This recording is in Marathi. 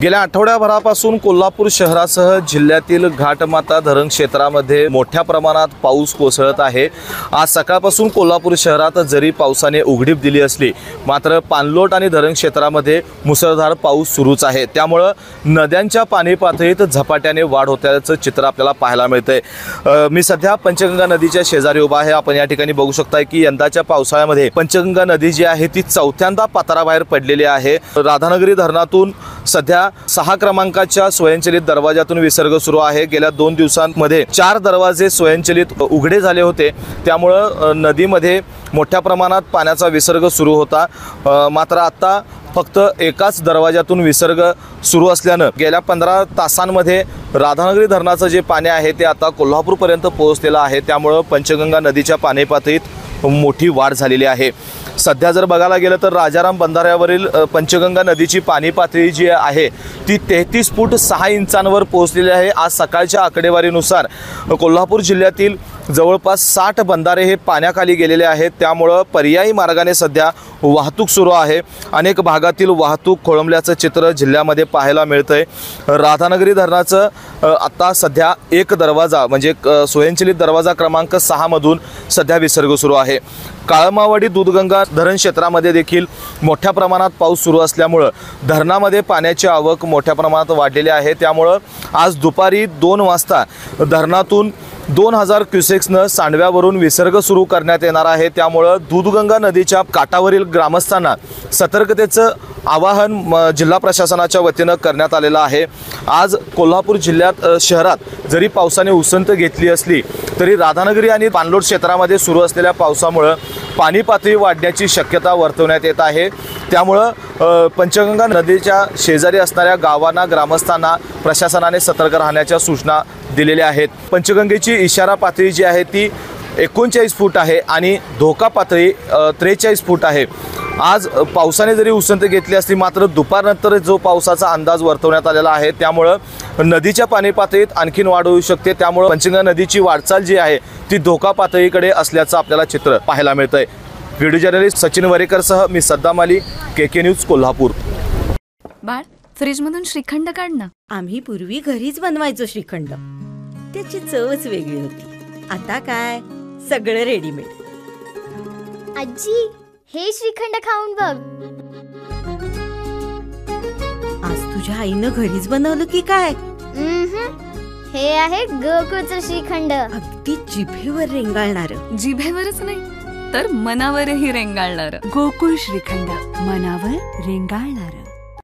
गेल्या आठवड्याभरापासून कोल्हापूर शहरासह जिल्ह्यातील घाटमाता धरण क्षेत्रामध्ये मोठ्या प्रमाणात पाऊस कोसळत आहे। आज सकाळपासून कोल्हापूर शहरात जरी पावसाने उघडीप दिली असली मात्र पाणलोट आणि धरण क्षेत्रामध्ये मुसळधार पाऊस सुरूच आहे। त्यामुळे नद्यांच्या पाणी पातळीत झपाट्याने वाढ होत्याचं चित्र आपल्याला पाहायला मिळतंय। मी सध्या पंचगंगा नदीच्या शेजारी उभा आहे। आपण या ठिकाणी बघू शकता की यंदाच्या पावसाळ्यामध्ये पंचगंगा नदी जी आहे ती चौथ्यांदा पात्राबाहेर पडलेली आहे। राधानगरी धरणातून सध्या 6 क्रमांकाच्या स्वयंचलित दरवाजातून विसर्ग सुरू आहे। गेल्या 2 दिवसांमध्ये 4 दरवाजे स्वयंचलित उघडे झाले होते, त्यामुळे नदीमध्ये मोठ्या प्रमाणात पाण्याचा विसर्ग सुरू होता। मात्र आता फक्त एकाच दरवाजातून विसर्ग सुरू असल्याने गेल्या 15 तासांमध्ये राधानगरी धरणाचं जे पाणी आहे ते आता कोल्हापूरपर्यंत पोहोचलेलं आहे। त्यामुळे पंचगंगा नदीच्या पाणी पातळीत मोठी वाढ झालेली आहे। सध्या जर बघायला गेलं तर राजाराम बंधाऱ्यावरील पंचगंगा नदीची पाणी पातळी जी आहे ती 33 फूट 6 इंचांवर पोहोचलेली आहे। आज सकाळच्या आकडेवारीनुसार कोल्हापूर जिल्ह्यातील जवळपास 60 बंधारे हे पाण्याखाली गेलेले आहेत। त्यामुळे पर्यायी मार्गाने सध्या वाहतूक सुरू आहे। अनेक भागातील वाहतूक खोळंबल्याचं चित्र जिल्ह्यामध्ये पाहायला मिळतंय। राधानगरी धरणाचं आता सध्या एक दरवाजा म्हणजे स्वयंचलित दरवाजा क्रमांक 6 मधून सध्या विसर्ग सुरू आहे। काळमावाडी दूधगंगा धरण क्षेत्रामध्ये देखील मोठ्या प्रमाणात पाऊस सुरू असल्यामुळे धरणामध्ये पाण्याची आवक मोठ्या प्रमाणात वाढलेली आहे। त्यामुळे आज दुपारी 2 वाजता धरणातून 2000 क्युसेक्सनं सांडव्यावरून विसर्ग सुरू करण्यात येणार आहे। त्यामुळे दूधगंगा नदीच्या काठावरील ग्रामस्थांना सतर्कतेचं आवाहन जिल्हा प्रशासनाच्या वतीनं करण्यात आलेलं आहे। आज कोल्हापूर जिल्ह्यात शहरात जरी पावसाने उसंत घेतली असली तरी राधानगरी आणि पाणलोट क्षेत्रामध्ये सुरू असलेल्या पावसामुळे पाणी पातळी वाढण्याची शक्यता वर्तवण्यात येत आहे। त्यामुळे पंचगंगा नदीच्या शेजारी असणाऱ्या गावांना ग्रामस्थांना प्रशासनाने सतर्क राहण्याच्या सूचना दिलेल्या आहेत। पंचगंगेची इशारा पातळी जी आहे ती 39 फूट आहे आणि धोका पातळी 43 फूट आहे। आज पावसाने जरी उसंत घेतली असली मात्र दुपारनंतर जो पावसाचा अंदाज वर्तवण्यात आलेला आहे त्यामुळे नदीच्या पाणी पातळीत आणखीन वाढ होऊ शकते। त्यामुळे पंचगंगा नदीची वाटचाल जी आहे ती धोका पातळीकडे असल्याचं आपल्याला चित्र पाहायला मिळतंय। व्हिडिओ जर्नलिस्ट सचिन वरेकरसह मी सद्दाम अली, KK न्यूज कोल्हापूर। बाळ, फ्रीजमधून श्रीखंड काढ ना। आम्ही पूर्वी घरीच बनवायचो श्रीखंड, त्याची चवच वेगळी होती। आता काय सगळं रेडीमेड। आजी, हे श्रीखंड खाऊन बघ। आज तुझ्या आईनं घरीच बनवलं की काय? हे आहे गोकुळचं श्रीखंड। अगदी जिभेवर रेंगाळणार। जिभेवरच नाही तर मनावरही रेंगाळणार। गोकुळ श्रीखंड, मनावर रेंगाळणार।